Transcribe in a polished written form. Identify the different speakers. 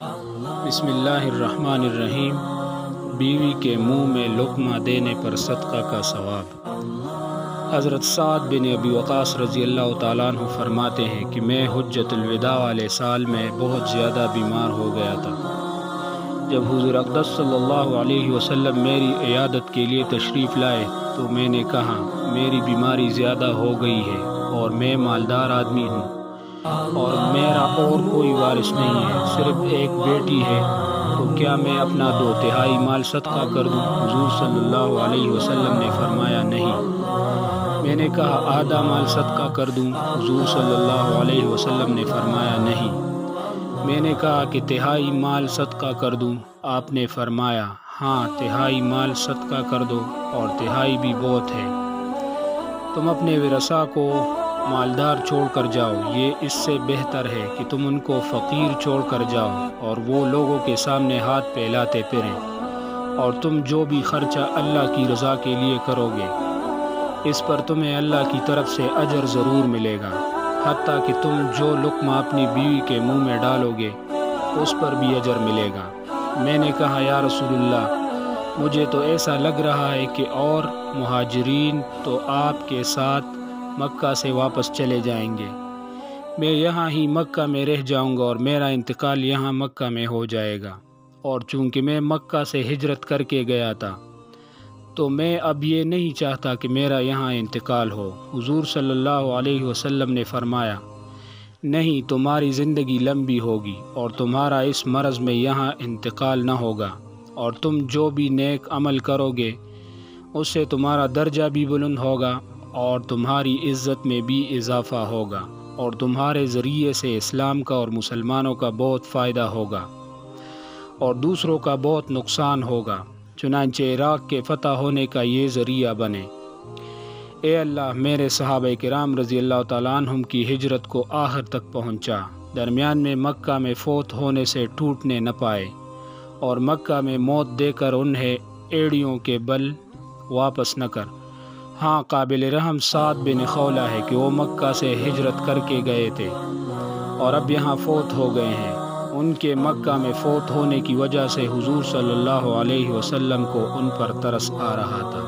Speaker 1: بسم اللہ الرحمن الرحیم۔ بیوی کے منہ میں لقمہ دینے پر صدقہ کا ثواب۔ حضرت سعد بن ابی وقاص رضی اللہ تعالیٰ عنہ فرماتے ہیں کہ میں حجۃ الوداع والے سال میں بہت زیادہ بیمار ہو گیا تھا۔ جب حضور اقدس صلی اللہ علیہ وسلم میری عیادت کے لیے تشریف لائے تو میں نے کہا میری بیماری زیادہ ہو گئی ہے اور میں مالدار آدمی ہوں اور میرا اور کوئی وارث نہیں ہے، صرف ایک بیٹی ہے، تو کیا میں اپنا 2/3 مال صدقہ کر دوں؟ حضور صلی اللہ علیہ وسلم نے فرمایا نہیں۔ میں نے کہا آدھا مال صدقہ کر دوں؟ حضور صلی اللہ علیہ وسلم نے فرمایا نہیں۔ میں نے کہا کہ 1/3 مال صدقہ کر دوں؟ آپ نے فرمایا ہاں 1/3 مال صدقہ کر دو، اور 1/3 بھی بہت ہے۔ تم اپنے ورثاء کو مالدار چھوڑ کر جاؤ، یہ اس سے بہتر ہے کہ تم ان کو فقیر چھوڑ کر جاؤ اور وہ لوگوں کے سامنے ہاتھ پھیلاتے پھریں، اور تم جو بھی خرچہ اللہ کی رضا کے لیے کرو گے اس پر تمہیں اللہ کی طرف سے اجر ضرور ملے گا، حتیٰ کہ تم جو لقمہ اپنی بیوی کے منہ میں ڈالو گے اس پر بھی اجر ملے گا۔ میں نے کہا یا رسول اللہ، مجھے تو ایسا لگ رہا ہے کہ اور مہاجرین تو آپ کے ساتھ مکہ سے واپس چلے جائیں گے، میں یہاں ہی مکہ میں رہ جاؤں گا اور میرا انتقال یہاں مکہ میں ہو جائے گا، اور چونکہ میں مکہ سے ہجرت کر کے گیا تھا تو میں اب یہ نہیں چاہتا کہ میرا یہاں انتقال ہو۔ حضور صلی اللہ علیہ وسلم نے فرمایا نہیں، تمہاری زندگی لمبی ہوگی اور تمہارا اس مرض میں یہاں انتقال نہ ہوگا، اور تم جو بھی نیک عمل کرو گے اس سے تمہارا درجہ بھی بلند ہوگا اور تمہاری عزت میں بھی اضافہ ہوگا، اور تمہارے ذریعے سے اسلام کا اور مسلمانوں کا بہت فائدہ ہوگا اور دوسروں کا بہت نقصان ہوگا، چنانچہ عراق کے فتح ہونے کا یہ ذریعہ بنے۔ اے اللہ، میرے صحابہ کرام رضی اللہ تعالیٰ عنہم کی ہجرت کو آخر تک پہنچا، درمیان میں مکہ میں فوت ہونے سے ٹوٹنے نہ پائے، اور مکہ میں موت دے کر انہیں ایڑیوں کے بل واپس نہ کر۔ ہاں، قابل رحم سعد بن خولہ ہے کہ وہ مکہ سے ہجرت کر کے گئے تھے اور اب یہاں فوت ہو گئے ہیں۔ ان کے مکہ میں فوت ہونے کی وجہ سے حضور صلی اللہ علیہ وسلم کو ان پر ترس آ رہا تھا۔